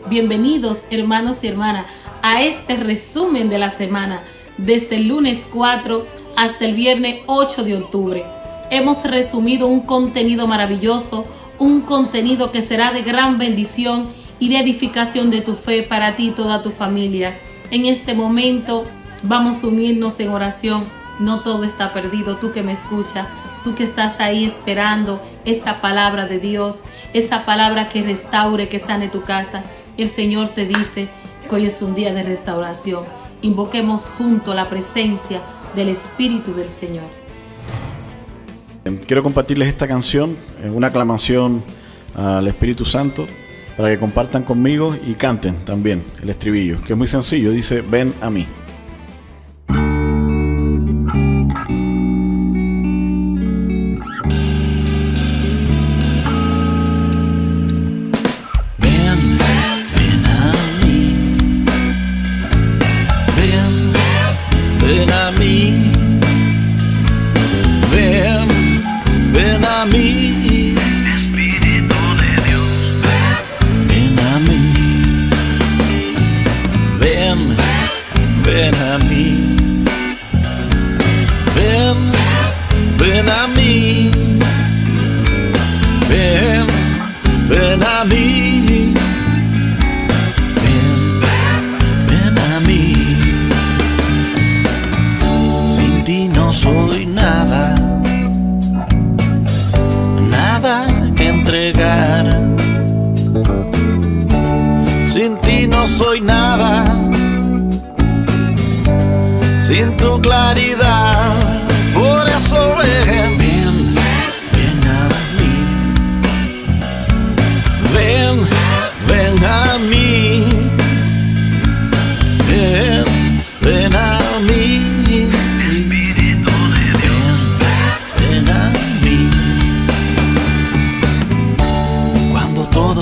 Bienvenidos, hermanos y hermanas, a este resumen de la semana, desde el lunes 4 hasta el viernes 8 de octubre. Hemos resumido un contenido maravilloso, un contenido que será de gran bendición y de edificación de tu fe para ti y toda tu familia. En este momento vamos a unirnos en oración. No todo está perdido, tú que me escuchas, tú que estás ahí esperando esa palabra de Dios, esa palabra que restaure, que sane tu casa. El Señor te dice que hoy es un día de restauración. Invoquemos junto la presencia del Espíritu del Señor. Quiero compartirles esta canción, una aclamación al Espíritu Santo, para que compartan conmigo y canten también el estribillo, que es muy sencillo, dice: ven a mí. Ven a mí, ven a mí, Espíritu de Dios, ven a mí, ven a mí, ven a mí, ven a mí, ven a mí. Sin ti no soy nada, nada que entregar. Sin ti no soy nada, sin tu claridad. Por eso ven a mí, ven a mí, ven a mí.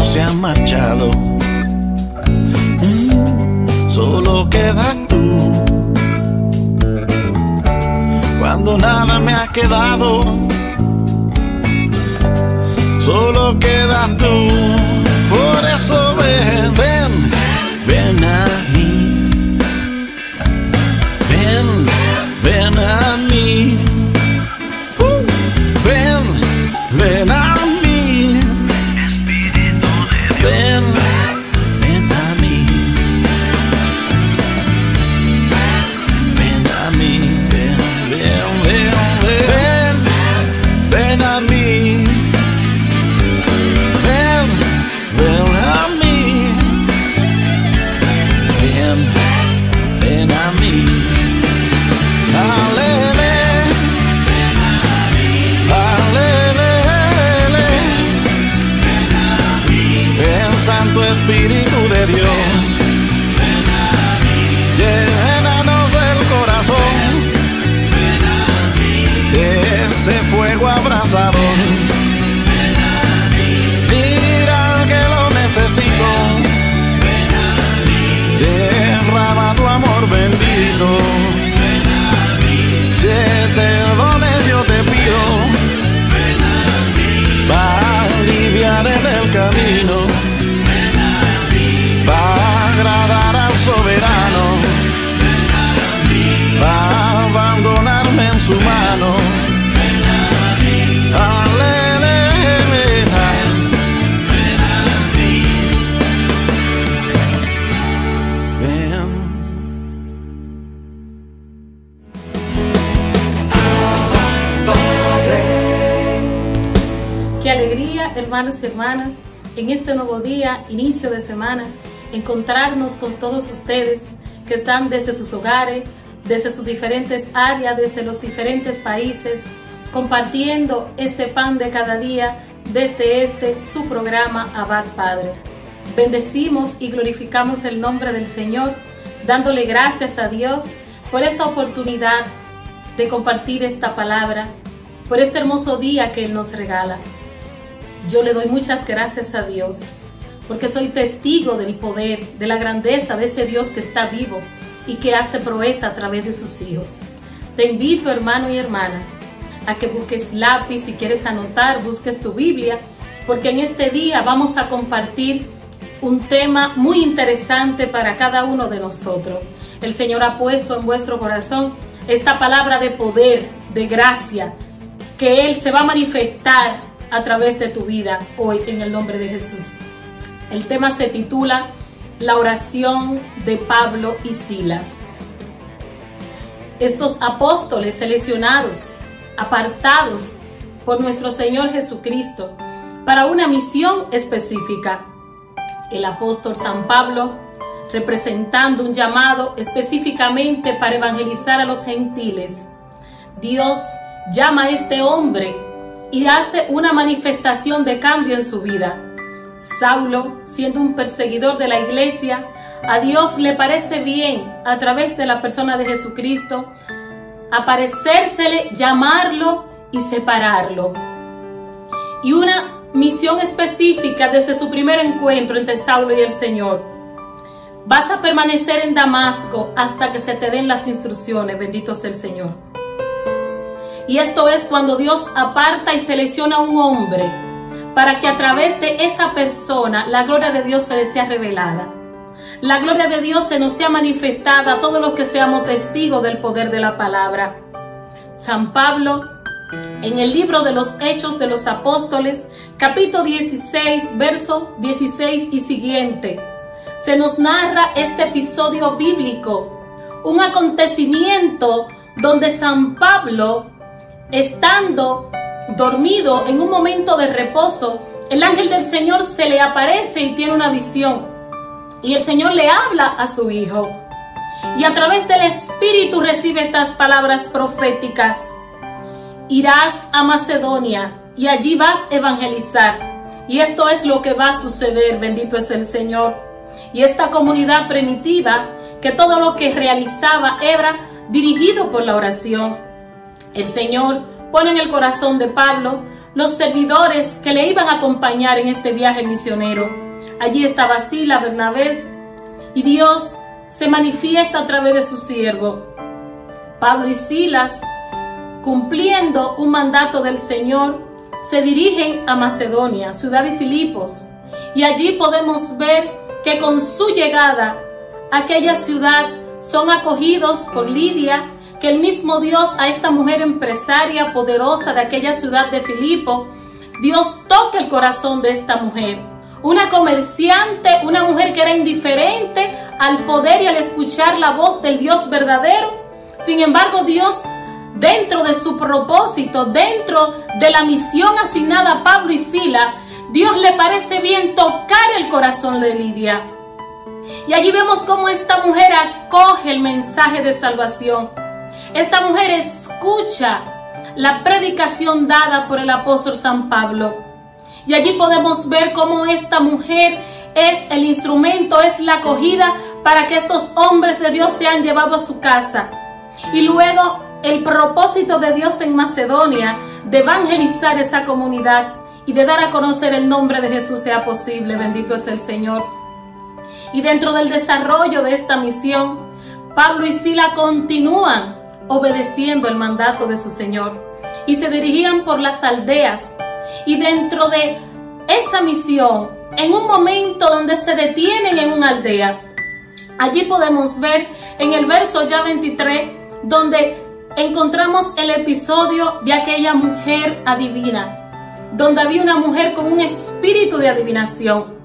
Se han marchado, solo quedas tú. Cuando nada me ha quedado, solo quedas tú. Por eso ven a mí, ven a mí, ven a mí. Espíritu de Dios, llénanos del corazón, de ese fuego abrasador. Mira que lo necesito, derrama tu amor bendito. 7 dones yo te pido, para aliviar en el camino, para agradar al soberano, para abandonarme en su mano. Qué alegría, hermanos y hermanas, en este nuevo día, inicio de semana, encontrarnos con todos ustedes que están desde sus hogares, desde sus diferentes áreas, desde los diferentes países, compartiendo este pan de cada día desde su programa Abad Padre. Bendecimos y glorificamos el nombre del Señor, dándole gracias a Dios por esta oportunidad de compartir esta palabra, por este hermoso día que Él nos regala. Yo le doy muchas gracias a Dios, porque soy testigo del poder, de la grandeza de ese Dios que está vivo y que hace proeza a través de sus hijos. Te invito, hermano y hermana, a que busques lápiz, si quieres anotar, busques tu Biblia, porque en este día vamos a compartir un tema muy interesante para cada uno de nosotros. El Señor ha puesto en vuestro corazón esta palabra de poder, de gracia, que Él se va a manifestar a través de tu vida hoy en el nombre de Jesús. El tema se titula La oración de Pablo y Silas. Estos apóstoles seleccionados, apartados por nuestro Señor Jesucristo para una misión específica. El apóstol San Pablo, representando un llamado específicamente para evangelizar a los gentiles. Dios llama a este hombre y hace una manifestación de cambio en su vida. Saulo, siendo un perseguidor de la iglesia, a Dios le parece bien, a través de la persona de Jesucristo, aparecérsele, llamarlo y separarlo. Y una misión específica desde su primer encuentro entre Saulo y el Señor. Vas a permanecer en Damasco hasta que se te den las instrucciones, bendito sea el Señor. Y esto es cuando Dios aparta y selecciona a un hombre para que a través de esa persona la gloria de Dios se le sea revelada. La gloria de Dios se nos sea manifestada a todos los que seamos testigos del poder de la palabra. San Pablo, en el libro de los Hechos de los Apóstoles, capítulo 16, verso 16 y siguiente, se nos narra este episodio bíblico, un acontecimiento donde San Pablo, estando dormido en un momento de reposo, el ángel del Señor se le aparece y tiene una visión. Y el Señor le habla a su hijo. Y a través del Espíritu recibe estas palabras proféticas. Irás a Macedonia y allí vas a evangelizar. Y esto es lo que va a suceder, bendito es el Señor. Y esta comunidad primitiva, que todo lo que realizaba era dirigido por la oración. El Señor pone en el corazón de Pablo los servidores que le iban a acompañar en este viaje misionero. Allí estaba Silas, Bernabé, y Dios se manifiesta a través de su siervo. Pablo y Silas, cumpliendo un mandato del Señor, se dirigen a Macedonia, ciudad de Filipos, y allí podemos ver que con su llegada a aquella ciudad son acogidos por Lidia, que el mismo Dios a esta mujer empresaria poderosa de aquella ciudad de Filipo, Dios toca el corazón de esta mujer. Una comerciante, una mujer que era indiferente al poder y al escuchar la voz del Dios verdadero. Sin embargo, Dios, dentro de su propósito, dentro de la misión asignada a Pablo y Silas, Dios le parece bien tocar el corazón de Lidia. Y allí vemos cómo esta mujer acoge el mensaje de salvación. Esta mujer escucha la predicación dada por el apóstol San Pablo. Y allí podemos ver cómo esta mujer es el instrumento, es la acogida para que estos hombres de Dios sean llevados a su casa. Y luego el propósito de Dios en Macedonia de evangelizar esa comunidad y de dar a conocer el nombre de Jesús sea posible. Bendito es el Señor. Y dentro del desarrollo de esta misión, Pablo y Silas continúan obedeciendo el mandato de su Señor y se dirigían por las aldeas. Y dentro de esa misión, en un momento donde se detienen en una aldea, allí podemos ver en el verso ya 23, donde encontramos el episodio de aquella mujer adivina, donde había una mujer con un espíritu de adivinación.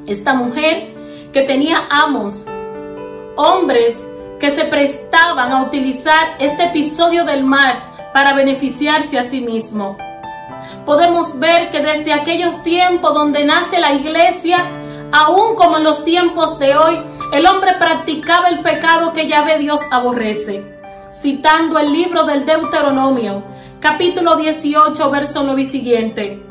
Esta mujer que tenía amos, hombres que se prestaban a utilizar este episodio del mar para beneficiarse a sí mismo. Podemos ver que desde aquellos tiempos donde nace la iglesia, aún como en los tiempos de hoy, el hombre practicaba el pecado que Yahvé Dios aborrece. Citando el libro del Deuteronomio, capítulo 18, verso 9 y siguiente,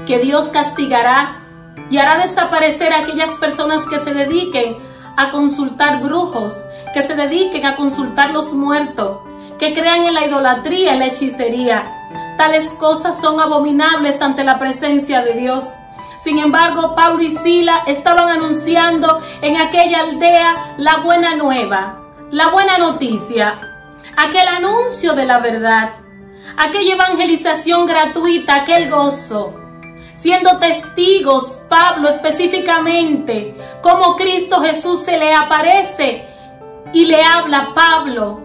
que Dios castigará y hará desaparecer a aquellas personas que se dediquen a consultar brujos, que se dediquen a consultar los muertos, que crean en la idolatría, en la hechicería. Tales cosas son abominables ante la presencia de Dios. Sin embargo, Pablo y Silas estaban anunciando en aquella aldea la buena nueva, la buena noticia, aquel anuncio de la verdad, aquella evangelización gratuita, aquel gozo. siendo testigos, Pablo específicamente, cómo Cristo Jesús se le aparece y le habla a Pablo,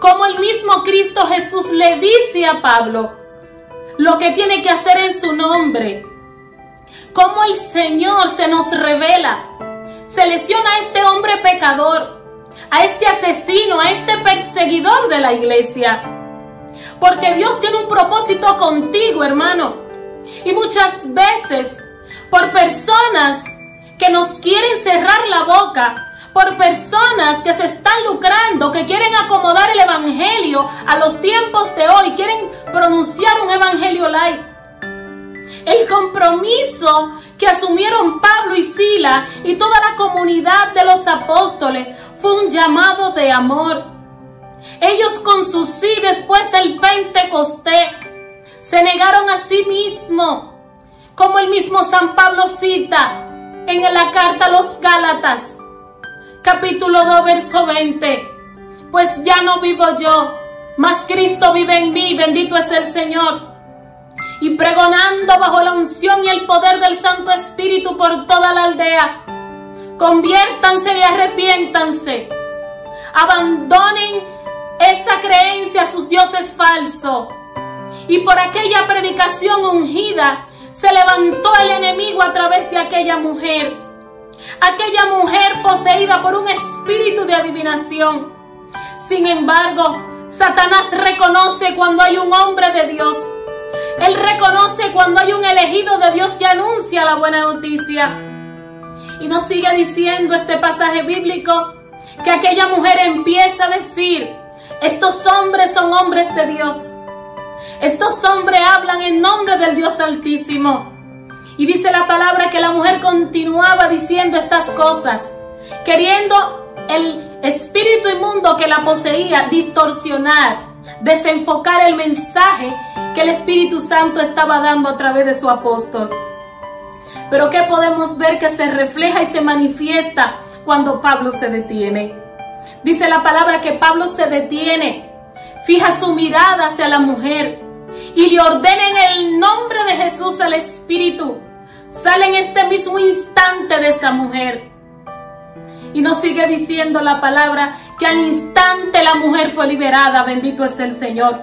cómo el mismo Cristo Jesús le dice a Pablo lo que tiene que hacer en su nombre, cómo el Señor se nos revela, selecciona a este hombre pecador, a este asesino, a este perseguidor de la iglesia, porque Dios tiene un propósito contigo, hermano. Y muchas veces, por personas que nos quieren cerrar la boca, por personas que se están lucrando, que quieren acomodar el evangelio a los tiempos de hoy, quieren pronunciar un evangelio light. El compromiso que asumieron Pablo y Sila y toda la comunidad de los apóstoles fue un llamado de amor. Ellos con su sí después del Pentecostés se negaron a sí mismos, como el mismo San Pablo cita en la carta a los Gálatas, capítulo 2, verso 20. Pues ya no vivo yo, mas Cristo vive en mí, bendito es el Señor. Y pregonando bajo la unción y el poder del Santo Espíritu por toda la aldea, conviértanse y arrepiéntanse, abandonen esa creencia a sus dioses falsos. Y por aquella predicación ungida se levantó el enemigo a través de aquella mujer poseída por un espíritu de adivinación. Sin embargo, Satanás reconoce cuando hay un hombre de Dios. Él reconoce cuando hay un elegido de Dios que anuncia la buena noticia. Y nos sigue diciendo este pasaje bíblico que aquella mujer empieza a decir: estos hombres son hombres de Dios. Estos hombres hablan en nombre del Dios Altísimo. Y dice la palabra que la mujer continuaba diciendo estas cosas, queriendo el espíritu inmundo que la poseía distorsionar, desenfocar el mensaje que el Espíritu Santo estaba dando a través de su apóstol. Pero ¿qué podemos ver que se refleja y se manifiesta cuando Pablo se detiene? Dice la palabra que Pablo se detiene, fija su mirada hacia la mujer y le ordena en el nombre de Jesús al Espíritu. Sale en este mismo instante de esa mujer. Y nos sigue diciendo la palabra que al instante la mujer fue liberada, bendito es el Señor.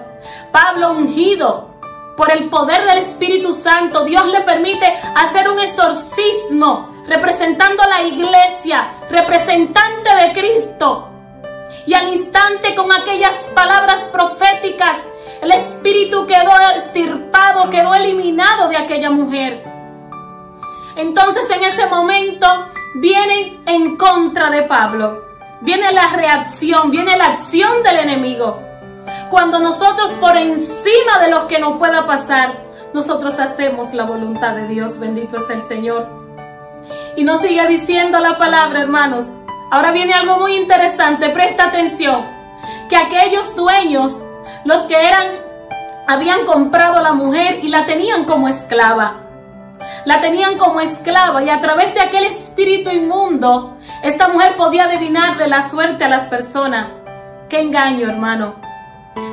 Pablo, ungido por el poder del Espíritu Santo, Dios le permite hacer un exorcismo representando a la iglesia, representante de Cristo. Y al instante, con aquellas palabras proféticas, el espíritu quedó extirpado, quedó eliminado de aquella mujer. Entonces en ese momento vienen en contra de Pablo. Viene la reacción, viene la acción del enemigo. Cuando nosotros, por encima de lo que nos pueda pasar, nosotros hacemos la voluntad de Dios, bendito es el Señor. Y nos sigue diciendo la palabra, hermanos. Ahora viene algo muy interesante, presta atención. Que aquellos dueños, los que habían comprado a la mujer y la tenían como esclava. La tenían como esclava y a través de aquel espíritu inmundo, esta mujer podía adivinarle la suerte a las personas. ¡Qué engaño, hermano!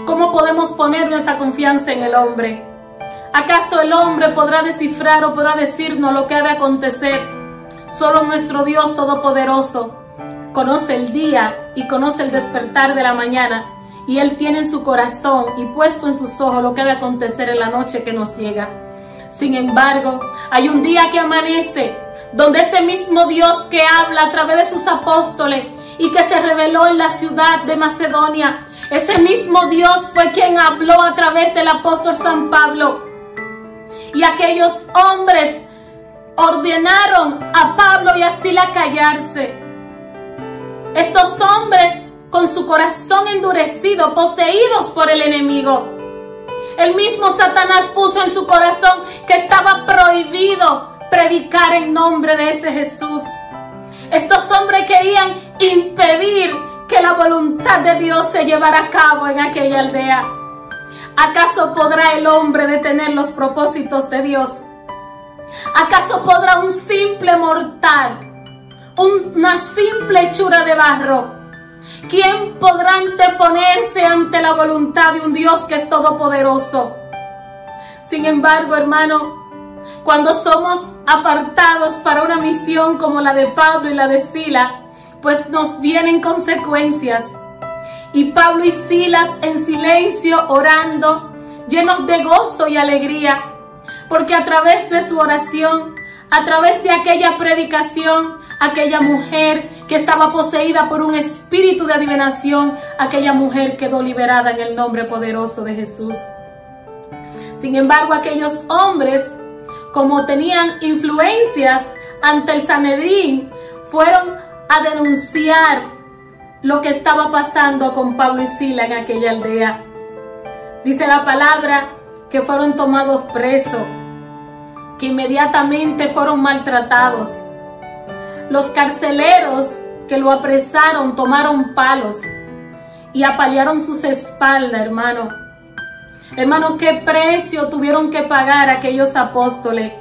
¿Cómo podemos poner nuestra confianza en el hombre? ¿Acaso el hombre podrá descifrar o podrá decirnos lo que ha de acontecer? Solo nuestro Dios Todopoderoso conoce el día y conoce el despertar de la mañana, y Él tiene en su corazón y puesto en sus ojos lo que ha de acontecer en la noche que nos llega. Sin embargo, hay un día que amanece, donde ese mismo Dios que habla a través de sus apóstoles y que se reveló en la ciudad de Macedonia, ese mismo Dios fue quien habló a través del apóstol San Pablo. Y aquellos hombres ordenaron a Pablo y a Sila callarse. Estos hombres, con su corazón endurecido, poseídos por el enemigo, el mismo Satanás puso en su corazón que estaba prohibido predicar en nombre de ese Jesús. Estos hombres querían impedir que la voluntad de Dios se llevara a cabo en aquella aldea. ¿Acaso podrá el hombre detener los propósitos de Dios? ¿Acaso podrá un simple mortal, una simple hechura de barro? ¿Quién podrá anteponerse ante la voluntad de un Dios que es todopoderoso? Sin embargo, hermano, cuando somos apartados para una misión como la de Pablo y la de Silas, pues nos vienen consecuencias. Y Pablo y Silas en silencio, orando, llenos de gozo y alegría, porque a través de su oración, a través de aquella predicación, aquella mujer que estaba poseída por un espíritu de adivinación, aquella mujer quedó liberada en el nombre poderoso de Jesús. Sin embargo, aquellos hombres, como tenían influencias ante el Sanedrín, fueron a denunciar lo que estaba pasando con Pablo y Silas en aquella aldea. Dice la palabra que fueron tomados presos, que inmediatamente fueron maltratados. Los carceleros que lo apresaron tomaron palos y apalearon sus espaldas, hermano. Hermano, qué precio tuvieron que pagar aquellos apóstoles.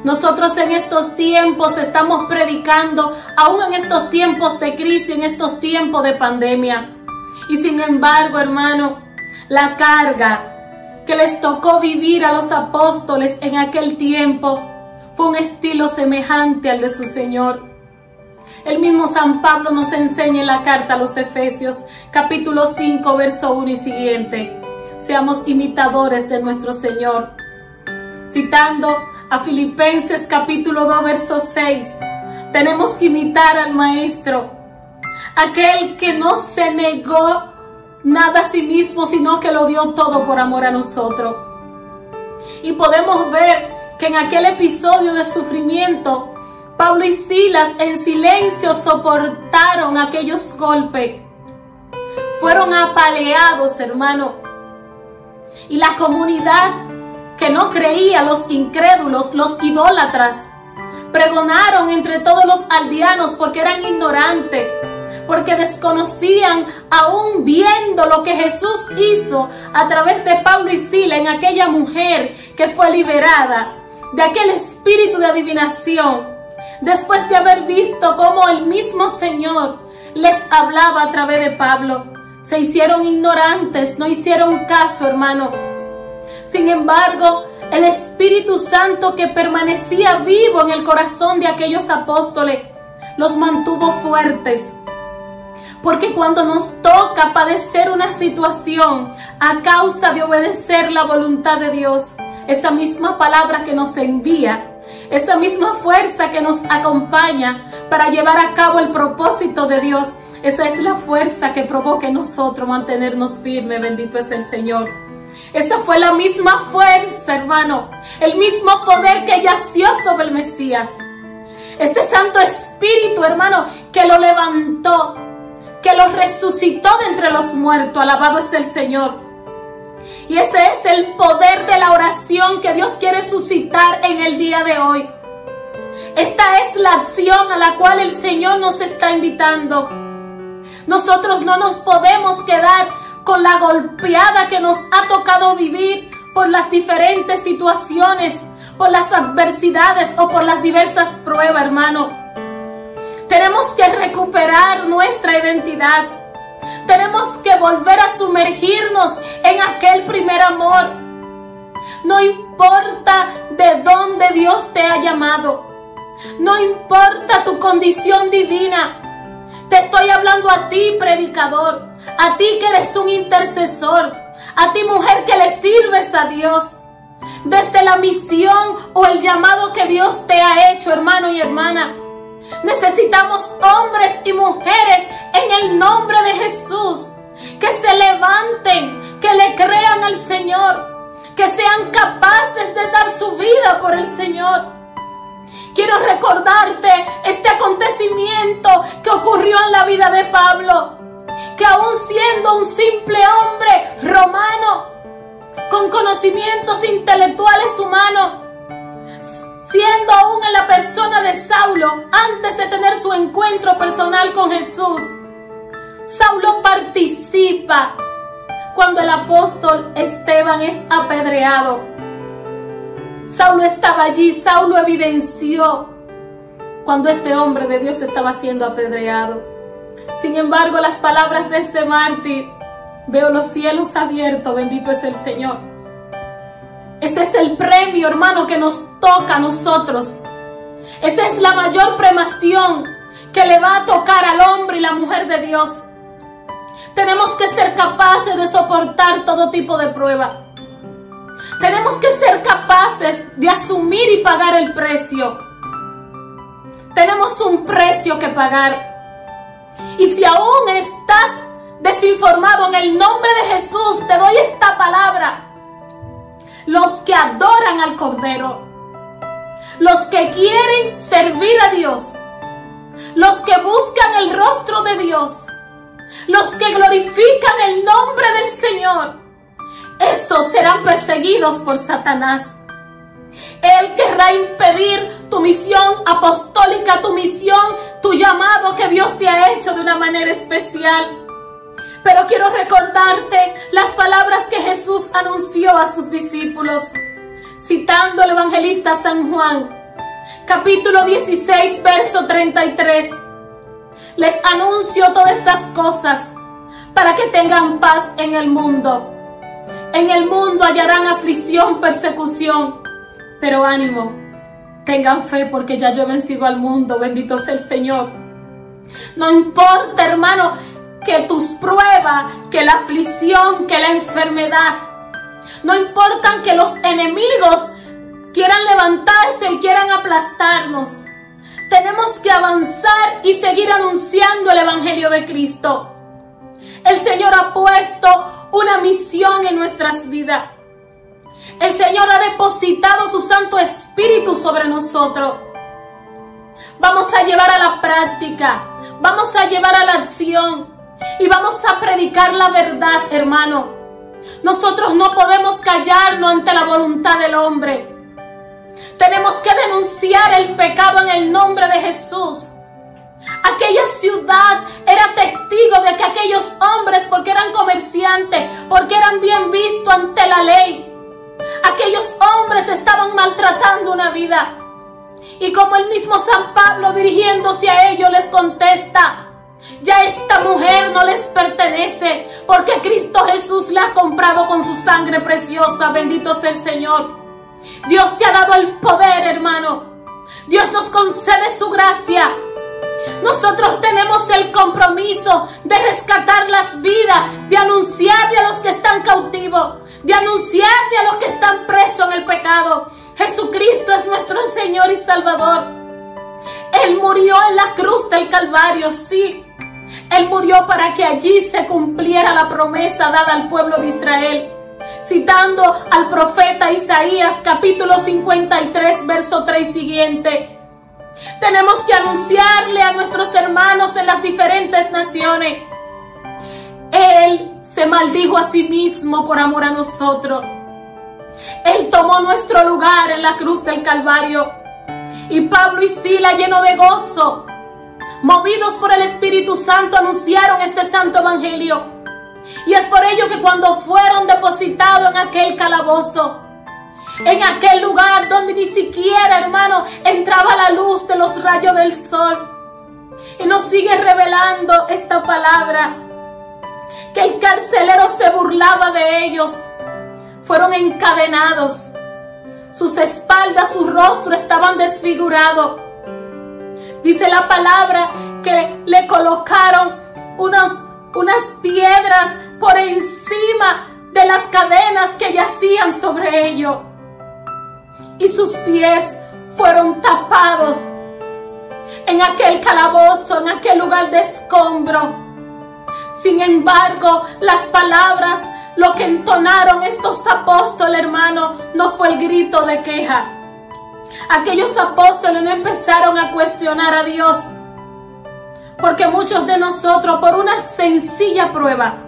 Nosotros en estos tiempos estamos predicando, aún en estos tiempos de crisis, en estos tiempos de pandemia. Y sin embargo, hermano, la carga que les tocó vivir a los apóstoles en aquel tiempo fue un estilo semejante al de su Señor. El mismo San Pablo nos enseña en la carta a los Efesios, capítulo 5, verso 1 y siguiente. Seamos imitadores de nuestro Señor. Citando a Filipenses capítulo 2, verso 6, tenemos que imitar al Maestro, aquel que no se negó nada a sí mismo, sino que lo dio todo por amor a nosotros. Y podemos ver que en aquel episodio de sufrimiento, Pablo y Silas en silencio soportaron aquellos golpes. Fueron apaleados, hermano. Y la comunidad que no creía, los incrédulos, los idólatras, pregonaron entre todos los aldeanos porque eran ignorantes, porque desconocían, aún viendo lo que Jesús hizo a través de Pablo y Silas en aquella mujer que fue liberada de aquel espíritu de adivinación, después de haber visto cómo el mismo Señor les hablaba a través de Pablo. Se hicieron ignorantes, no hicieron caso, hermano. Sin embargo, el Espíritu Santo que permanecía vivo en el corazón de aquellos apóstoles los mantuvo fuertes. Porque cuando nos toca padecer una situación a causa de obedecer la voluntad de Dios, esa misma palabra que nos envía, esa misma fuerza que nos acompaña para llevar a cabo el propósito de Dios, esa es la fuerza que provoca en nosotros mantenernos firmes. Bendito es el Señor. Esa fue la misma fuerza, hermano, el mismo poder que yació sobre el Mesías. Este Santo Espíritu, hermano, que lo levantó, que lo resucitó de entre los muertos. Alabado es el Señor. Y ese es el poder de la oración que Dios quiere suscitar en el día de hoy. Esta es la acción a la cual el Señor nos está invitando. Nosotros no nos podemos quedar con la golpeada que nos ha tocado vivir por las diferentes situaciones, por las adversidades o por las diversas pruebas, hermano. Tenemos que recuperar nuestra identidad. Tenemos que volver a sumergirnos en aquel primer amor. No importa de dónde Dios te ha llamado. No importa tu condición divina. Te estoy hablando a ti, predicador. A ti que eres un intercesor. A ti, mujer, que le sirves a Dios. Desde la misión o el llamado que Dios te ha hecho, hermano y hermana. Necesitamos hombres y mujeres en el nombre de Jesús que se levanten, que le crean al Señor, que sean capaces de dar su vida por el Señor. Quiero recordarte este acontecimiento que ocurrió en la vida de Pablo, que aún siendo un simple hombre romano, con conocimientos intelectuales humanos, siendo aún en la persona de Saulo, antes de tener su encuentro personal con Jesús, Saulo participa cuando el apóstol Esteban es apedreado. Saulo estaba allí, Saulo evidenció cuando este hombre de Dios estaba siendo apedreado. Sin embargo, las palabras de este mártir: veo los cielos abiertos, bendito es el Señor. Ese es el premio, hermano, que nos toca a nosotros. Esa es la mayor premiación que le va a tocar al hombre y la mujer de Dios. Tenemos que ser capaces de soportar todo tipo de prueba. Tenemos que ser capaces de asumir y pagar el precio. Tenemos un precio que pagar. Y si aún estás desinformado, en el nombre de Jesús te doy esta palabra. Los que adoran al Cordero, los que quieren servir a Dios, los que buscan el rostro de Dios, los que glorifican el nombre del Señor, esos serán perseguidos por Satanás. Él querrá impedir tu misión apostólica, tu misión, tu llamado que Dios te ha hecho de una manera especial. Pero quiero recordarte las palabras que Jesús anunció a sus discípulos, citando al evangelista San Juan, capítulo 16, verso 33. Les anuncio todas estas cosas para que tengan paz en el mundo. En el mundo hallarán aflicción, persecución, pero ánimo, tengan fe porque ya yo he vencido al mundo, bendito sea el Señor. No importa, hermano, que tus pruebas, que la aflicción, que la enfermedad, no importan que los enemigos quieran levantarse y quieran aplastarnos. Tenemos que avanzar y seguir anunciando el Evangelio de Cristo. El Señor ha puesto una misión en nuestras vidas. El Señor ha depositado su Santo Espíritu sobre nosotros. Vamos a llevar a la práctica, vamos a llevar a la acción y vamos a predicar la verdad, hermano. Nosotros no podemos callarnos ante la voluntad del hombre. Tenemos que denunciar el pecado en el nombre de Jesús. Aquella ciudad era testigo de que aquellos hombres, porque eran comerciantes, porque eran bien vistos ante la ley, aquellos hombres estaban maltratando una vida. Y como el mismo San Pablo, dirigiéndose a ellos, les contesta: ya esta mujer no les pertenece, porque Cristo Jesús la ha comprado con su sangre preciosa. Bendito sea el Señor. Dios te ha dado el poder, hermano. Dios nos concede su gracia. Nosotros tenemos el compromiso de rescatar las vidas, de anunciarle a los que están cautivos, de anunciarle a los que están presos en el pecado. Jesucristo es nuestro Señor y Salvador. Él murió en la cruz del Calvario, sí. Él murió para que allí se cumpliera la promesa dada al pueblo de Israel. Citando al profeta Isaías, capítulo 53, verso 3 siguiente. Tenemos que anunciarle a nuestros hermanos en las diferentes naciones. Él se maldijo a sí mismo por amor a nosotros. Él tomó nuestro lugar en la cruz del Calvario. Y Pablo y Silas, llenos de gozo, movidos por el Espíritu Santo, anunciaron este santo evangelio. Y es por ello que cuando fueron depositados en aquel calabozo, en aquel lugar donde ni siquiera, hermano, entraba la luz de los rayos del sol, y nos sigue revelando esta palabra, que el carcelero se burlaba de ellos. Fueron encadenados, sus espaldas, su rostro estaban desfigurados. Dice la palabra que le colocaron unas piedras por encima de las cadenas que yacían sobre ellos, y sus pies fueron tapados en aquel calabozo, en aquel lugar de escombro. Sin embargo, las palabras, lo que entonaron estos apóstoles, hermano, no fue el grito de queja. Aquellos apóstoles no empezaron a cuestionar a Dios, porque muchos de nosotros, por una sencilla prueba,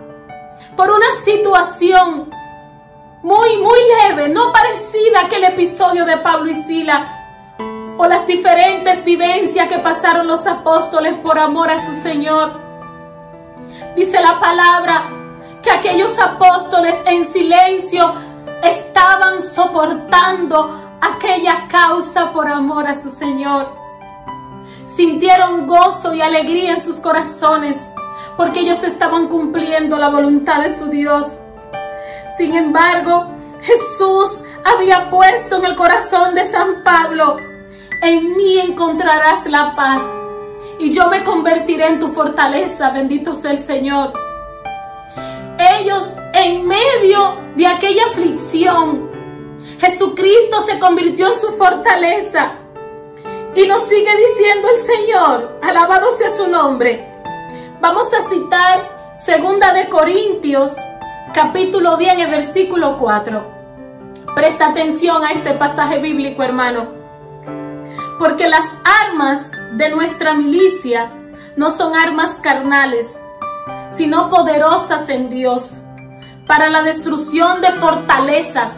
por una situación muy leve, no parecida a aquel episodio de Pablo y Silas, o las diferentes vivencias que pasaron los apóstoles por amor a su Señor. Dice la palabra que aquellos apóstoles en silencio estaban soportando aquella causa por amor a su Señor. Sintieron gozo y alegría en sus corazones, porque ellos estaban cumpliendo la voluntad de su Dios. Sin embargo, Jesús había puesto en el corazón de San Pablo: en mí encontrarás la paz y yo me convertiré en tu fortaleza. Bendito sea el Señor. Ellos, en medio de aquella aflicción, Jesucristo se convirtió en su fortaleza. Y nos sigue diciendo el Señor, alabado sea su nombre. Vamos a citar 2 de Corintios, capítulo 10, en el versículo 4. Presta atención a este pasaje bíblico, hermano. Porque las armas de nuestra milicia no son armas carnales, sino poderosas en Dios, para la destrucción de fortalezas,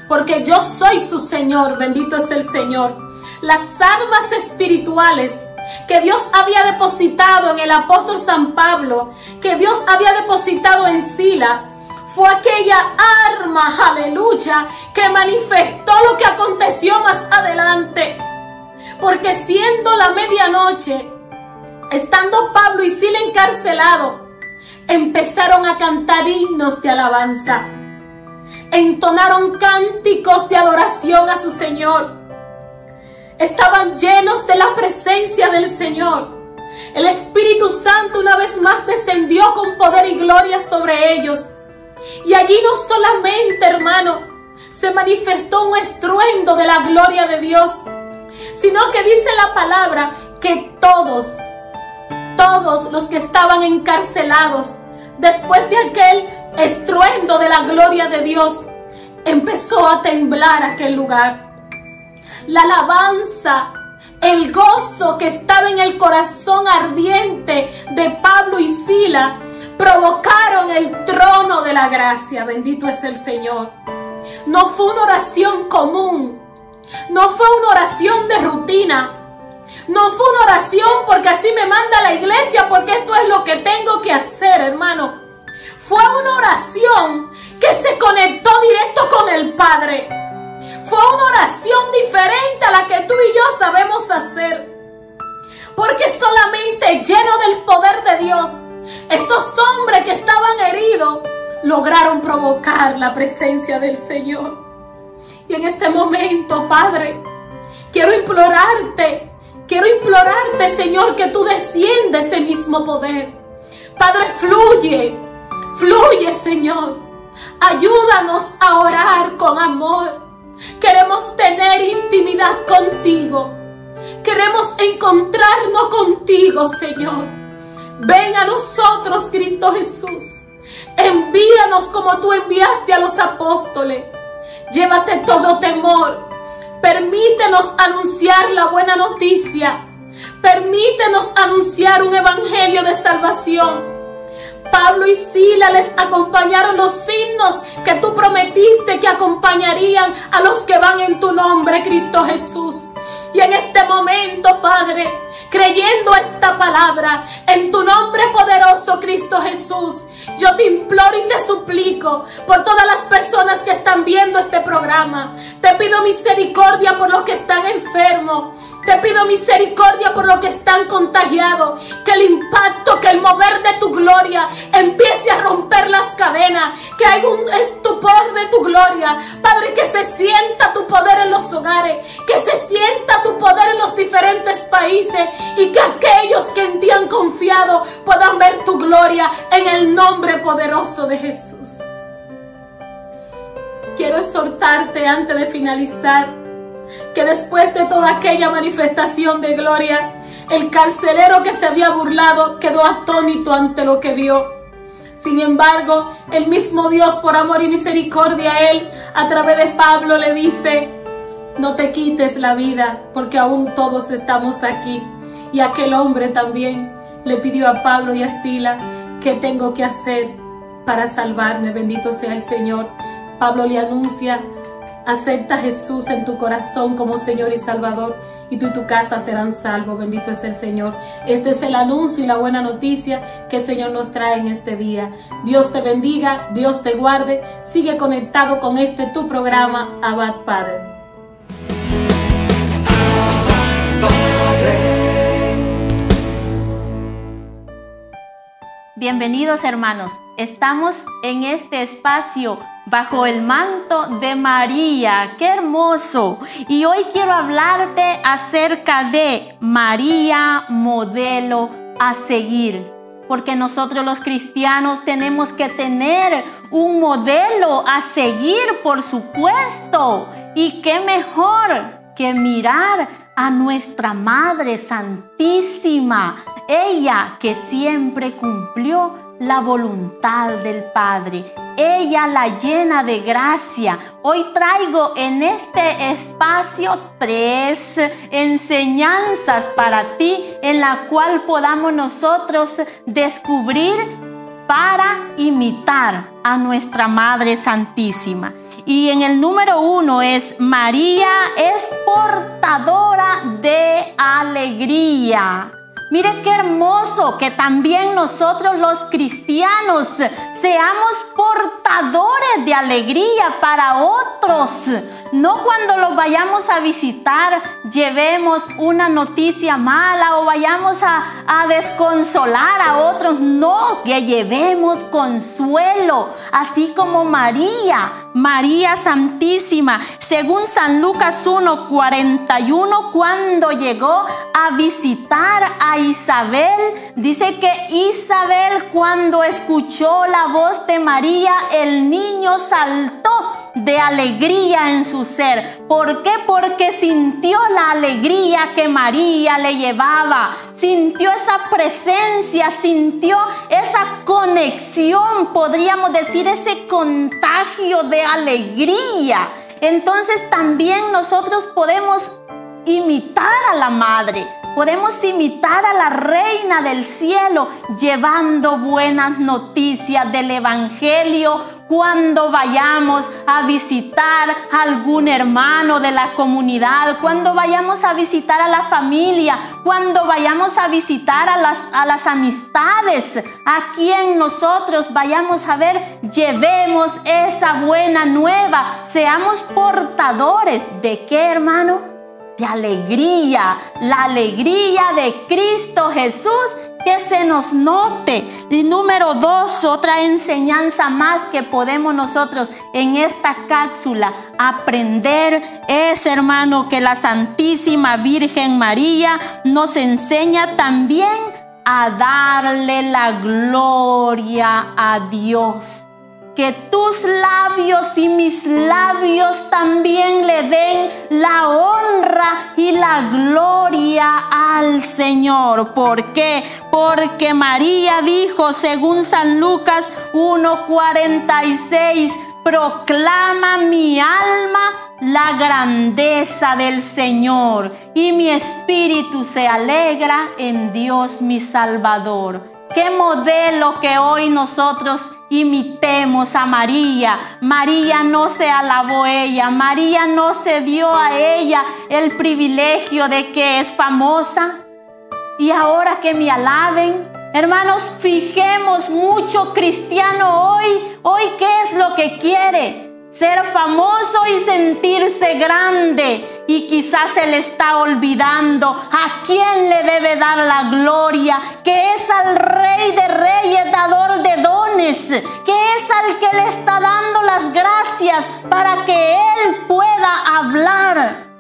porque yo soy su Señor. Bendito es el Señor. Las armas espirituales que Dios había depositado en el apóstol San Pablo, que Dios había depositado en Sila, fue aquella arma, aleluya, que manifestó lo que aconteció más adelante. Porque siendo la medianoche, estando Pablo y Sila encarcelados, empezaron a cantar himnos de alabanza. Entonaron cánticos de adoración a su Señor. Estaban llenos de la presencia del Señor. El Espíritu Santo una vez más descendió con poder y gloria sobre ellos. Y allí no solamente, hermano, se manifestó un estruendo de la gloria de Dios, sino que dice la palabra que todos los que estaban encarcelados, después de aquel estruendo de la gloria de Dios, empezó a temblar aquel lugar. La alabanza, el gozo que estaba en el corazón ardiente de Pablo y Sila provocaron el trono de la gracia. Bendito es el Señor. No fue una oración común, no fue una oración de rutina, no fue una oración porque así me manda la iglesia, porque esto es lo que tengo que hacer, hermano. Fue una oración que se conectó directo con el Padre. Fue una oración diferente a la que tú y yo sabemos hacer. Porque solamente lleno del poder de Dios, estos hombres que estaban heridos lograron provocar la presencia del Señor. Y en este momento, Padre, quiero implorarte, Señor, que tú desciendas ese mismo poder. Padre, fluye, Señor. Ayúdanos a orar con amor. Queremos tener intimidad contigo. Queremos encontrarnos contigo, Señor. Ven a nosotros, Cristo Jesús. Envíanos como tú enviaste a los apóstoles. Llévate todo temor. Permítenos anunciar la buena noticia. Permítenos anunciar un evangelio de salvación. Pablo y Sila les acompañaron los signos que tú prometiste que acompañarían a los que van en tu nombre, Cristo Jesús. Y en este momento, Padre, creyendo esta palabra, en tu nombre poderoso, Cristo Jesús, yo te imploro y te suplico por todas las personas que están viendo este programa. Te pido misericordia por los que están enfermos. Te pido misericordia por los que están contagiados. Que el impacto, que el mover de tu gloria empiece a romper las cadenas. Que haya un estupor de tu gloria. Padre, que se sienta tu poder en los hogares. Que se sienta tu poder en los diferentes países. Y que aquellos que en ti han confiado puedan ver tu gloria en el nombre poderoso de Jesús. Quiero exhortarte antes de finalizar que después de toda aquella manifestación de gloria, el carcelero que se había burlado quedó atónito ante lo que vio. Sin embargo, el mismo Dios, por amor y misericordia a él, a través de Pablo le dice: no te quites la vida, porque aún todos estamos aquí. Y aquel hombre también le pidió a Pablo y a Sila: ¿qué tengo que hacer para salvarme? Bendito sea el Señor. Pablo le anuncia: acepta a Jesús en tu corazón como Señor y Salvador, y tú y tu casa serán salvos. Bendito es el Señor. Este es el anuncio y la buena noticia que el Señor nos trae en este día. Dios te bendiga, Dios te guarde. Sigue conectado con tu programa, Abad Padre. Bienvenidos, hermanos. Estamos en este espacio bajo el manto de María. ¡Qué hermoso! Y hoy quiero hablarte acerca de María, modelo a seguir. Porque nosotros los cristianos tenemos que tener un modelo a seguir, por supuesto. Y qué mejor que mirar a nuestra Madre Santísima. Ella que siempre cumplió la voluntad del Padre. Ella la llena de gracia. Hoy traigo en este espacio 3 enseñanzas para ti, en la cual podamos nosotros descubrir para imitar a nuestra Madre Santísima. Y en el número 1 es: María es portadora de alegría. Mire qué hermoso que también nosotros los cristianos seamos portadores de alegría para otros. No cuando los vayamos a visitar llevemos una noticia mala o vayamos a desconsolar a otros. No, que llevemos consuelo, así como María, María Santísima. Según San Lucas 1:41, cuando llegó a visitar a Isabel, dice que Isabel, cuando escuchó la voz de María, el niño saltó de alegría en su ser. ¿Por qué? Porque sintió la alegría que María le llevaba, sintió esa presencia, sintió esa conexión, podríamos decir, ese contagio de alegría. Entonces también nosotros podemos imitar a la Madre. Podemos imitar a la Reina del Cielo llevando buenas noticias del Evangelio cuando vayamos a visitar a algún hermano de la comunidad, cuando vayamos a visitar a la familia, cuando vayamos a visitar a las amistades, a quien nosotros vayamos a ver, llevemos esa buena nueva, seamos portadores ¿de qué, hermano? De alegría, la alegría de Cristo Jesús, que se nos note. Y número 2, otra enseñanza más que podemos nosotros en esta cápsula aprender es, hermano, que la Santísima Virgen María nos enseña también a darle la gloria a Dios. Que tus labios y mis labios también le den la honra y la gloria al Señor. ¿Por qué? Porque María dijo, según San Lucas 1:46, proclama mi alma la grandeza del Señor y mi espíritu se alegra en Dios mi Salvador. ¿Qué modelo que hoy nosotros imitemos a María? María no se alabó ella, María no se dio a ella el privilegio de que es famosa. Y ahora que me alaben, hermanos, fijemos mucho cristiano hoy ¿qué es lo que quiere? Ser famoso y sentirse grande. Y quizás se le está olvidando a quién le debe dar la gloria, que es al Rey de Reyes, dador de dones, que es al que le está dando las gracias para que Él pueda hablar.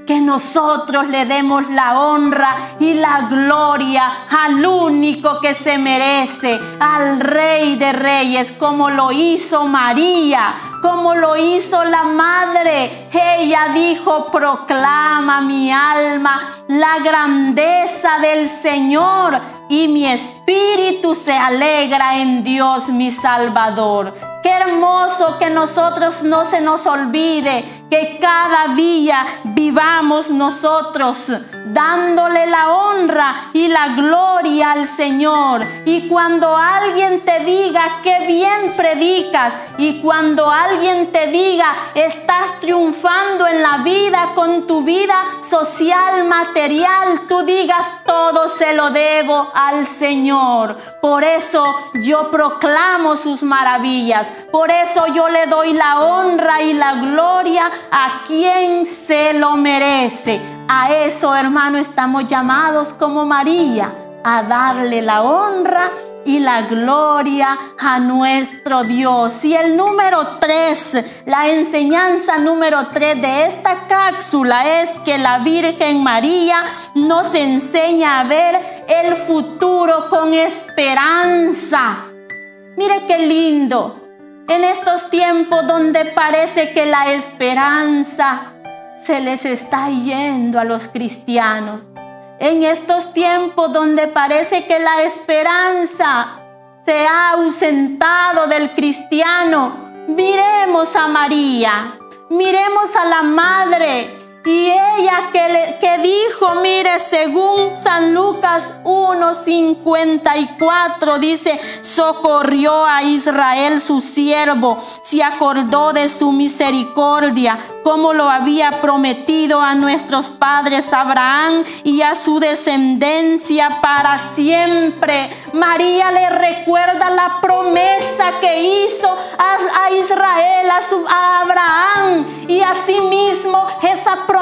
Que nosotros le demos la honra y la gloria al único que se merece, al Rey de Reyes, como lo hizo María, como lo hizo la Madre. Ella dijo, proclama mi alma la grandeza del Señor y mi espíritu se alegra en Dios mi Salvador. Qué hermoso que nosotros no se nos olvide que cada día vivamos nosotros dándole la honra y la gloria al Señor. Y cuando alguien te diga qué bien predicas, y cuando alguien te diga estás triunfando en la vida con tu vida social, material, tú digas todo se lo debo al Señor. Por eso yo proclamo sus maravillas. Por eso yo le doy la honra y la gloria a quien se lo merece. A eso, hermano, estamos llamados como María, a darle la honra y la gloria a nuestro Dios. Y el número 3, la enseñanza número 3 de esta cápsula es que la Virgen María nos enseña a ver el futuro con esperanza. Mire qué lindo. En estos tiempos donde parece que la esperanza se les está yendo a los cristianos. En estos tiempos donde parece que la esperanza se ha ausentado del cristiano, miremos a María, miremos a la Madre. Y ella que dijo, mire, según San Lucas 1:54, dice, socorrió a Israel su siervo, se acordó de su misericordia, como lo había prometido a nuestros padres Abraham y a su descendencia para siempre. María le recuerda la promesa que hizo a Israel, a Abraham, y asimismo esa promesa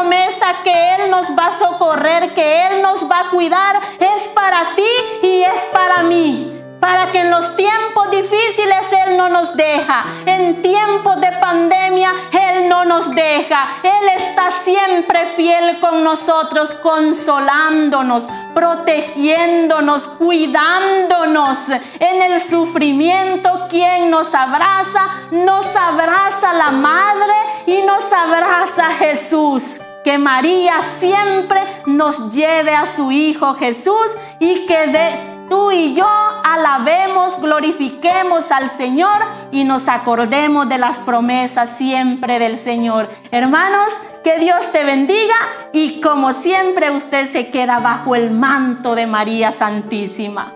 que Él nos va a socorrer, que Él nos va a cuidar, es para ti y es para mí. Para que en los tiempos difíciles Él no nos deja. En tiempos de pandemia Él no nos deja. Él está siempre fiel con nosotros, consolándonos, protegiéndonos, cuidándonos. En el sufrimiento, ¿quién nos abraza? Nos abraza la Madre y nos abraza Jesús. Que María siempre nos lleve a su Hijo Jesús y que tú y yo alabemos, glorifiquemos al Señor y nos acordemos de las promesas siempre del Señor. Hermanos, que Dios te bendiga y como siempre usted se queda bajo el manto de María Santísima.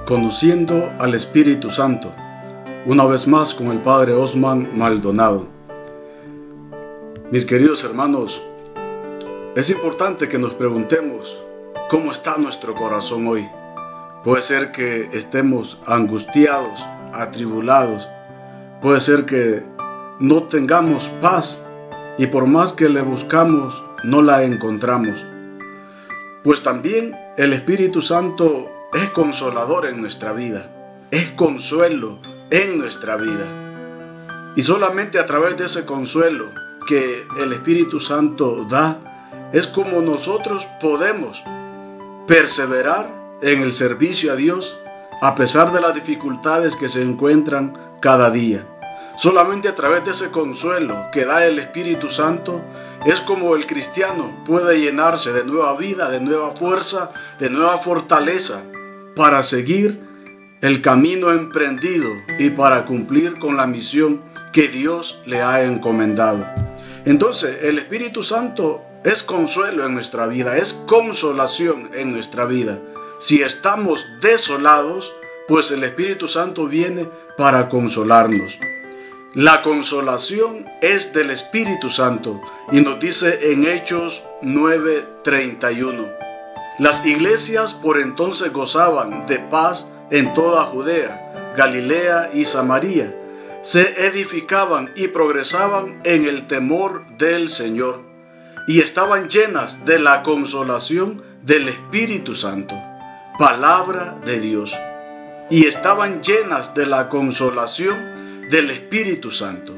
Conociendo al Espíritu Santo, una vez más con el Padre Osman Maldonado. Mis queridos hermanos, es importante que nos preguntemos cómo está nuestro corazón hoy. Puede ser que estemos angustiados, atribulados. Puede ser que no tengamos paz y por más que le buscamos, no la encontramos. Pues también el Espíritu Santo es consolador en nuestra vida, es consuelo en nuestra vida. Y solamente a través de ese consuelo que el Espíritu Santo da, es como nosotros podemos perseverar en el servicio a Dios a pesar de las dificultades que se encuentran cada día. Solamente a través de ese consuelo que da el Espíritu Santo es como el cristiano puede llenarse de nueva vida, de nueva fuerza, de nueva fortaleza para seguir el camino emprendido y para cumplir con la misión que Dios le ha encomendado. Entonces, el Espíritu Santo es consuelo en nuestra vida, es consolación en nuestra vida. Si estamos desolados, pues el Espíritu Santo viene para consolarnos. La consolación es del Espíritu Santo y nos dice en Hechos 9:31. Las iglesias por entonces gozaban de paz en toda Judea, Galilea y Samaria. Se edificaban y progresaban en el temor del Señor y estaban llenas de la consolación del Espíritu Santo. Palabra de Dios. Y estaban llenas de la consolación del Espíritu Santo.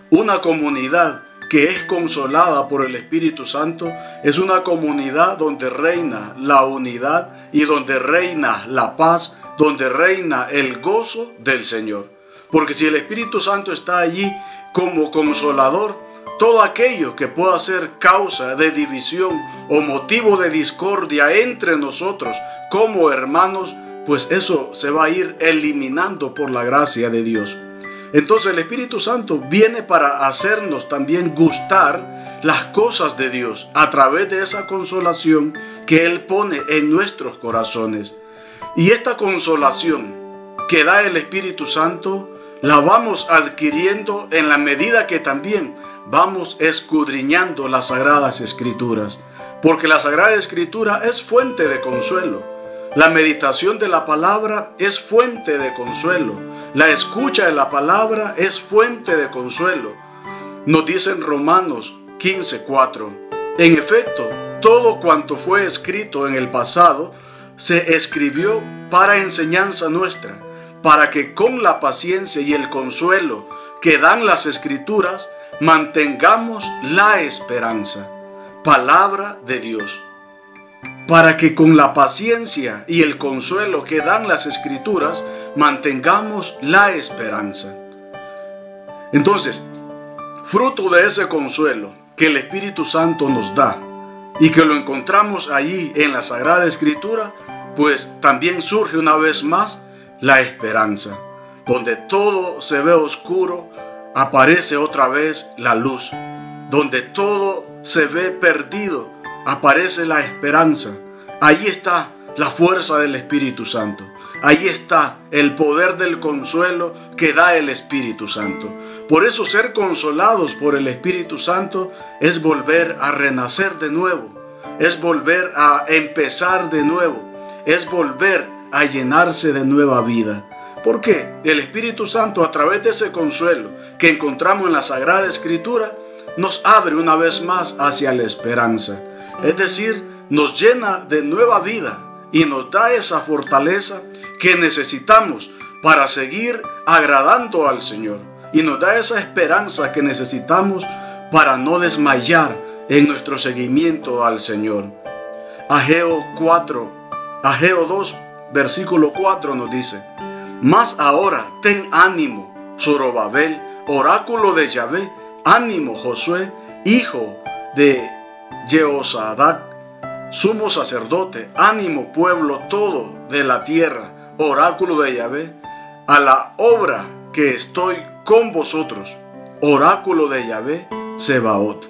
Una comunidad que es consolada por el Espíritu Santo es una comunidad donde reina la unidad y donde reina la paz, donde reina el gozo del Señor. Porque si el Espíritu Santo está allí como consolador, todo aquello que pueda ser causa de división o motivo de discordia entre nosotros como hermanos, pues eso se va a ir eliminando por la gracia de Dios. Entonces el Espíritu Santo viene para hacernos también gustar las cosas de Dios a través de esa consolación que Él pone en nuestros corazones. Y esta consolación que da el Espíritu Santo la vamos adquiriendo en la medida que también vamos escudriñando las Sagradas Escrituras, porque la Sagrada Escritura es fuente de consuelo. La meditación de la palabra es fuente de consuelo. La escucha de la palabra es fuente de consuelo. Nos dice en Romanos 15:4: en efecto, todo cuanto fue escrito en el pasado se escribió para enseñanza nuestra, para que con la paciencia y el consuelo que dan las Escrituras mantengamos la esperanza. Palabra de Dios. Para que con la paciencia y el consuelo que dan las Escrituras mantengamos la esperanza. Entonces, fruto de ese consuelo que el Espíritu Santo nos da y que lo encontramos allí en la Sagrada Escritura, pues también surge una vez más la esperanza. Donde todo se ve oscuro, aparece otra vez la luz. Donde todo se ve perdido, aparece la esperanza. Ahí está la fuerza del Espíritu Santo. Ahí está el poder del consuelo que da el Espíritu Santo. Por eso ser consolados por el Espíritu Santo es volver a renacer de nuevo. Es volver a empezar de nuevo. Es volver a llenarse de nueva vida. ¿Por qué? El Espíritu Santo, a través de ese consuelo que encontramos en la Sagrada Escritura, nos abre una vez más hacia la esperanza. Es decir, nos llena de nueva vida y nos da esa fortaleza que necesitamos para seguir agradando al Señor. Y nos da esa esperanza que necesitamos para no desmayar en nuestro seguimiento al Señor. Ageo 2, versículo 4 nos dice: Mas ahora ten ánimo, Zorobabel, oráculo de Yahvé, ánimo, Josué, hijo de Jehozadac, sumo sacerdote, ánimo, pueblo todo de la tierra, oráculo de Yahvé, a la obra que estoy con vosotros, oráculo de Yahvé, Sebaot.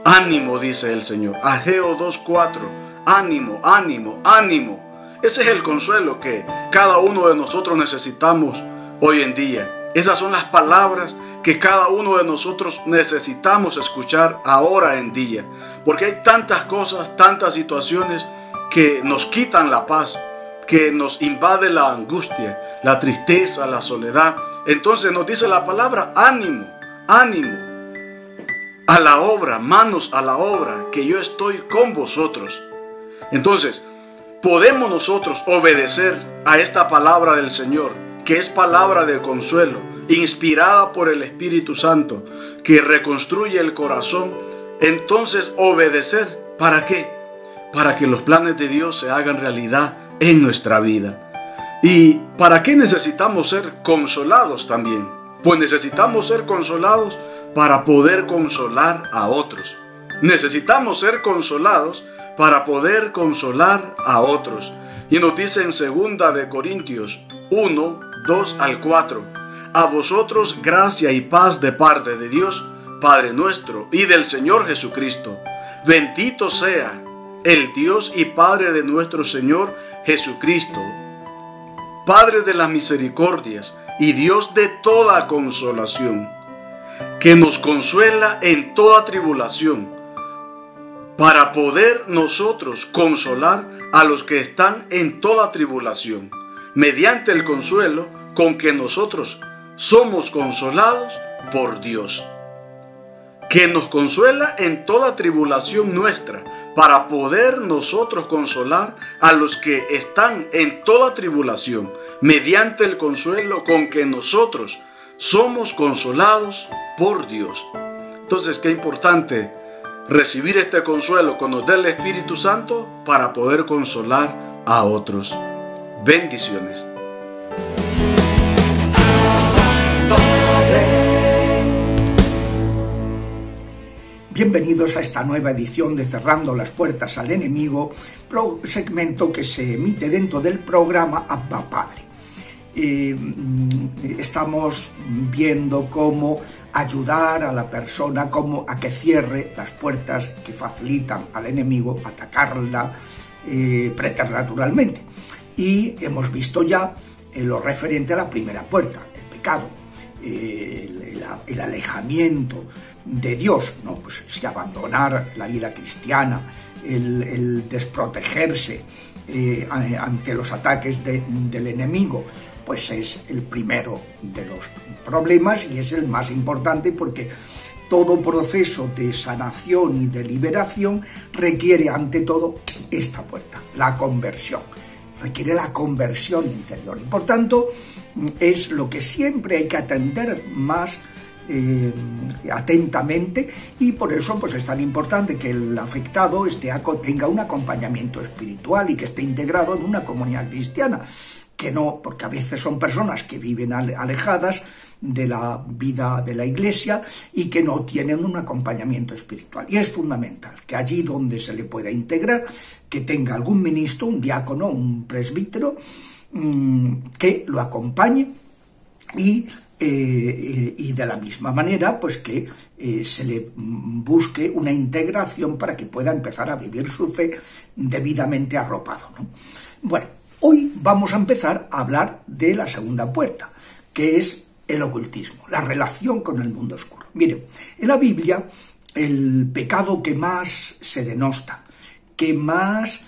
Ánimo, dice el Señor. Ageo 2:4, ánimo, ánimo, ánimo. Ese es el consuelo que cada uno de nosotros necesitamos hoy en día. Esas son las palabras que cada uno de nosotros necesitamos escuchar ahora en día. Porque hay tantas cosas, tantas situaciones que nos quitan la paz, que nos invade la angustia, la tristeza, la soledad. Entonces nos dice la palabra: ánimo, ánimo. A la obra, manos a la obra, que yo estoy con vosotros. Entonces, podemos nosotros obedecer a esta palabra del Señor, que es palabra de consuelo, inspirada por el Espíritu Santo, que reconstruye el corazón. Entonces, obedecer, ¿para qué? Para que los planes de Dios se hagan realidad en nuestra vida. ¿Y para qué necesitamos ser consolados también? Pues necesitamos ser consolados para poder consolar a otros. Necesitamos ser consolados para poder consolar a otros. Y nos dice en 2 de Corintios 1, 2 al 4: A vosotros gracia y paz de parte de Dios, Padre nuestro, y del Señor Jesucristo. Bendito sea el Dios y Padre de nuestro Señor Jesucristo, Padre de las misericordias y Dios de toda consolación, que nos consuela en toda tribulación, para poder nosotros consolar a los que están en toda tribulación, mediante el consuelo con que nosotros somos consolados por Dios, que nos consuela en toda tribulación nuestra, para poder nosotros consolar a los que están en toda tribulación, mediante el consuelo con que nosotros somos consolados por Dios. Entonces, qué importante recibir este consuelo que nos da el Espíritu Santo para poder consolar a otros. Bendiciones. Bienvenidos a esta nueva edición de Cerrando las Puertas al Enemigo, segmento que se emite dentro del programa Abba Padre. Estamos viendo cómo ayudar a la persona a que cierre las puertas que facilitan al enemigo atacarla preternaturalmente. Y hemos visto ya lo referente a la primera puerta, el pecado, el alejamiento de Dios, ¿no? Pues si abandonar la vida cristiana, el desprotegerse ante los ataques del enemigo, pues es el primero de los problemas y es el más importante, porque todo proceso de sanación y de liberación requiere ante todo esta puerta, la conversión. Requiere la conversión interior y por tanto es lo que siempre hay que atender más atentamente, y por eso pues es tan importante que el afectado tenga un acompañamiento espiritual y que esté integrado en una comunidad cristiana, que no, porque a veces son personas que viven alejadas de la vida de la iglesia y que no tienen un acompañamiento espiritual, y es fundamental que allí donde se le pueda integrar, que tenga algún ministro, un diácono, un presbítero que lo acompañe, y de la misma manera pues que se le busque una integración para que pueda empezar a vivir su fe debidamente arropado, ¿no? Bueno, hoy vamos a empezar a hablar de la segunda puerta, que es el ocultismo, la relación con el mundo oscuro. Miren, en la Biblia el pecado que más se denosta, que más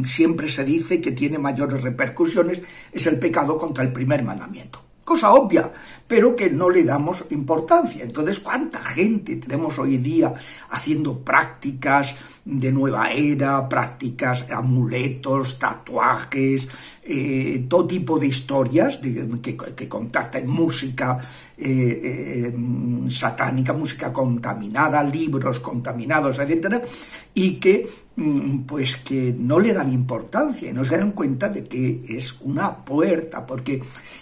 siempre se dice que tiene mayores repercusiones, es el pecado contra el primer mandamiento. Cosa obvia, pero que no le damos importancia. Entonces, ¿cuánta gente tenemos hoy día haciendo prácticas de nueva era, prácticas, amuletos, tatuajes, todo tipo de historias que contactan música satánica, música contaminada, libros contaminados, etcétera, y que pues que no le dan importancia y no se dan cuenta de que es una puerta,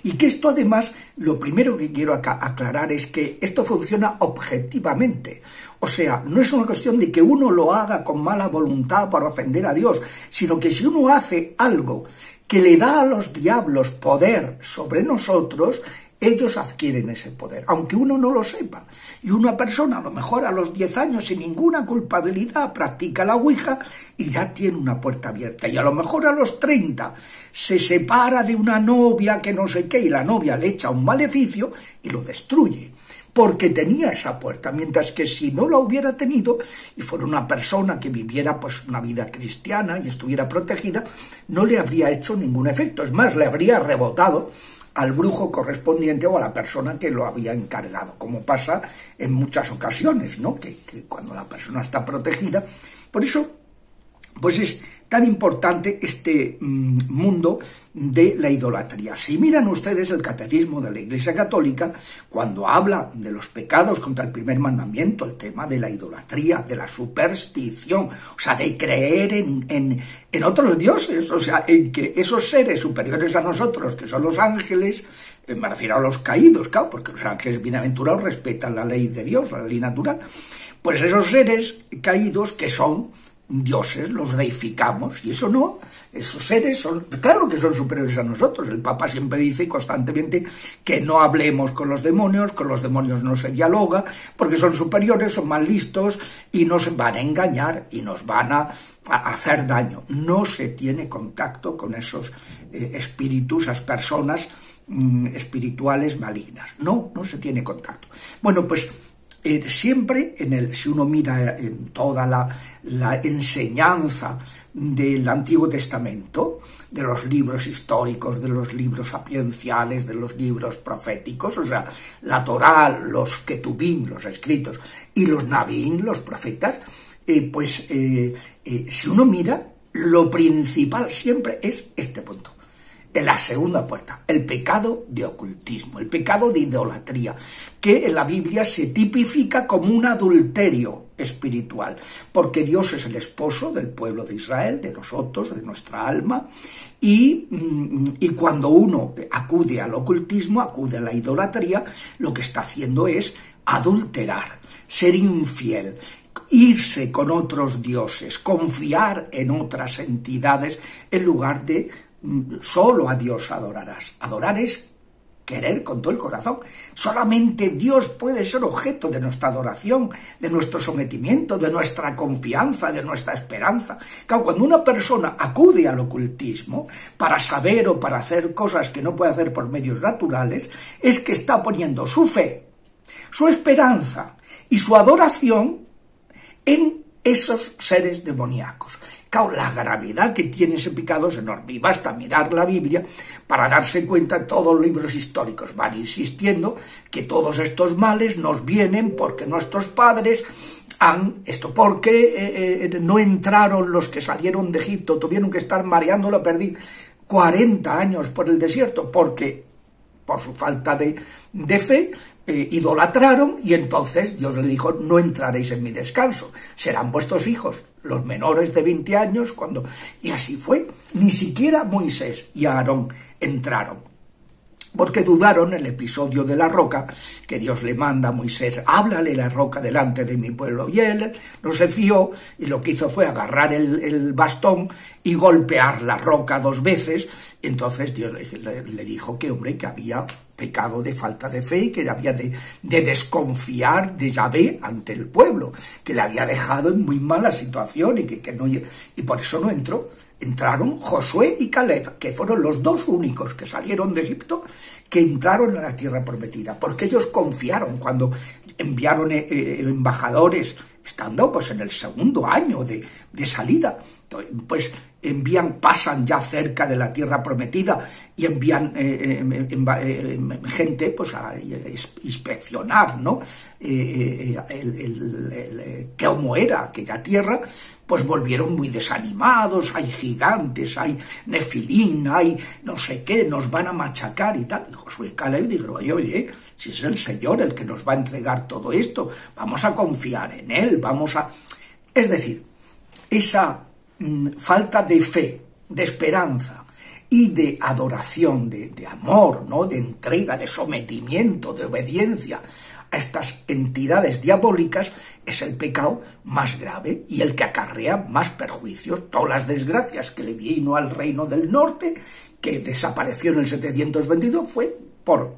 y que esto además, lo primero que quiero aclarar es que esto funciona objetivamente. O sea, no es una cuestión de que uno lo haga con mala voluntad para ofender a Dios, sino que si uno hace algo que le da a los diablos poder sobre nosotros, ellos adquieren ese poder, aunque uno no lo sepa. Y una persona, a lo mejor a los 10 años, sin ninguna culpabilidad, practica la ouija y ya tiene una puerta abierta. Y a lo mejor a los 30 se separa de una novia que no sé qué, y la novia le echa un maleficio y lo destruye, porque tenía esa puerta, mientras que si no la hubiera tenido y fuera una persona que viviera pues una vida cristiana y estuviera protegida, no le habría hecho ningún efecto. Es más, le habría rebotado al brujo correspondiente o a la persona que lo había encargado, como pasa en muchas ocasiones, ¿no? Que cuando la persona está protegida. Por eso, pues es tan importante este mundo de la idolatría. Si miran ustedes el catecismo de la Iglesia Católica, cuando habla de los pecados contra el primer mandamiento, el tema de la idolatría, de la superstición, o sea, de creer en otros dioses, o sea, en que esos seres superiores a nosotros, que son los ángeles, me refiero a los caídos, claro, porque los ángeles bienaventurados respetan la ley de Dios, la ley natural, pues esos seres caídos que son dioses, los deificamos, y eso no, esos seres son, claro que son superiores a nosotros. El Papa siempre dice constantemente que no hablemos con los demonios no se dialoga, porque son superiores, son más listos y nos van a engañar y nos van a hacer daño. No se tiene contacto con esos espíritus, esas personas espirituales malignas, no se tiene contacto. Bueno, pues siempre si uno mira en toda la enseñanza del Antiguo Testamento, de los libros históricos, de los libros sapienciales, de los libros proféticos, o sea, la Torá, los Ketubim, los escritos, y los Nabín, los profetas, si uno mira, lo principal siempre es este punto. En la segunda puerta, el pecado de ocultismo, el pecado de idolatría, que en la Biblia se tipifica como un adulterio espiritual, porque Dios es el esposo del pueblo de Israel, de nosotros, de nuestra alma, y cuando uno acude al ocultismo, acude a la idolatría, lo que está haciendo es adulterar, ser infiel, irse con otros dioses, confiar en otras entidades en lugar de solo a Dios adorarás. Adorar es querer con todo el corazón. Solamente Dios puede ser objeto de nuestra adoración, de nuestro sometimiento, de nuestra confianza, de nuestra esperanza. Claro, cuando una persona acude al ocultismo para saber o para hacer cosas que no puede hacer por medios naturales, es que está poniendo su fe, su esperanza y su adoración en esos seres demoníacos. Claro, la gravedad que tiene ese pecado es enorme y basta mirar la Biblia para darse cuenta. Todos los libros históricos van insistiendo que todos estos males nos vienen porque nuestros padres porque no entraron los que salieron de Egipto, tuvieron que estar mareándolo, perdí 40 años por el desierto, porque por su falta de fe idolatraron, y entonces Dios le dijo: no entraréis en mi descanso, serán vuestros hijos, los menores de 20 años, y así fue. Ni siquiera Moisés y Aarón entraron, porque dudaron. El episodio de la roca, que Dios le manda a Moisés: háblale la roca delante de mi pueblo, y él no se fió, y lo que hizo fue agarrar el bastón y golpear la roca 2 veces. Entonces Dios le dijo que, hombre, que había pecado de falta de fe, y que había de desconfiar de Yahvé ante el pueblo, que le había dejado en muy mala situación, y por eso no entró. Entraron Josué y Caleb, que fueron los 2 únicos que salieron de Egipto, que entraron a la tierra prometida, porque ellos confiaron cuando enviaron embajadores, estando pues en el 2.º año de salida. Pues pasan ya cerca de la tierra prometida y envían gente pues a inspeccionar, ¿no? Cómo era aquella tierra. Pues volvieron muy desanimados: hay gigantes, hay nefilín, hay no sé qué, nos van a machacar y tal. Y Josué y Caleb dijeron: oye, si es el Señor el que nos va a entregar todo esto, vamos a confiar en Él, Es decir, esa falta de fe, de esperanza y de adoración, de amor, ¿no? De entrega, de sometimiento, de obediencia a estas entidades diabólicas, es el pecado más grave y el que acarrea más perjuicios. Todas las desgracias que le vino al reino del norte, que desapareció en el 722, fue por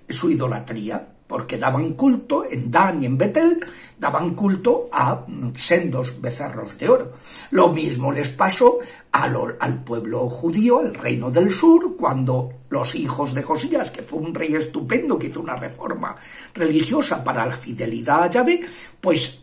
su idolatría, porque daban culto en Dan y en Betel, daban culto a sendos becerros de oro. Lo mismo les pasó al pueblo judío, el reino del sur, cuando los hijos de Josías, que fue un rey estupendo, que hizo una reforma religiosa para la fidelidad a Yahvé, pues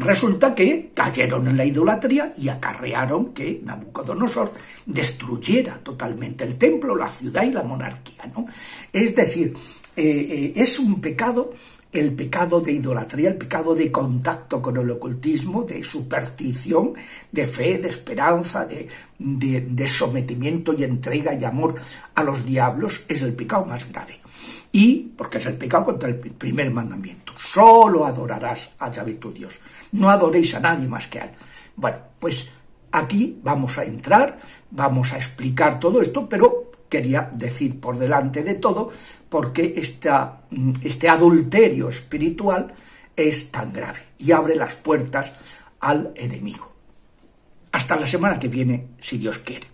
resulta que cayeron en la idolatría y acarrearon que Nabucodonosor destruyera totalmente el templo, la ciudad y la monarquía, ¿no? Es decir, es un pecado, el pecado de idolatría, el pecado de contacto con el ocultismo, de superstición, de fe, de esperanza, de sometimiento y entrega y amor a los diablos, es el pecado más grave. Y porque es el pecado contra el primer mandamiento: solo adorarás a Yahvé tu Dios, no adoréis a nadie más que a Él. Bueno, pues aquí vamos a entrar, vamos a explicar todo esto, pero quería decir por delante de todo porque este adulterio espiritual es tan grave y abre las puertas al enemigo. Hasta la semana que viene, si Dios quiere.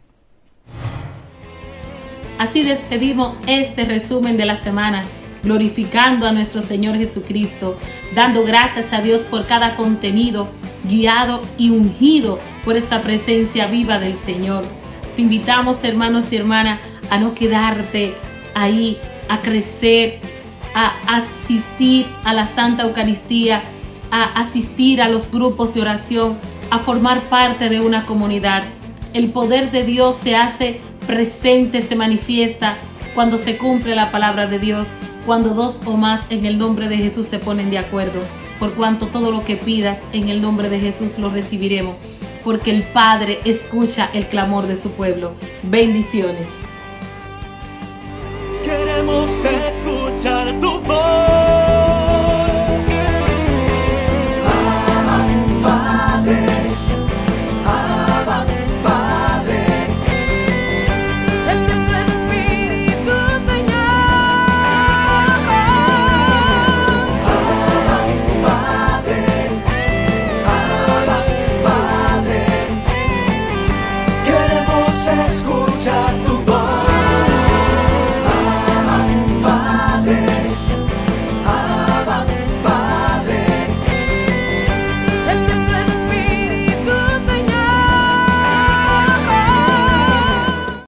Así despedimos este resumen de la semana, glorificando a nuestro Señor Jesucristo, dando gracias a Dios por cada contenido, guiado y ungido por esta presencia viva del Señor. Te invitamos, hermanos y hermanas, a no quedarte ahí, a crecer, a asistir a la Santa Eucaristía, a asistir a los grupos de oración, a formar parte de una comunidad. El poder de Dios se hace presente, se manifiesta cuando se cumple la palabra de Dios, cuando 2 o más en el nombre de Jesús se ponen de acuerdo. Por cuanto todo lo que pidas en el nombre de Jesús lo recibiremos, porque el Padre escucha el clamor de su pueblo. Bendiciones. Queremos escuchar tu voz.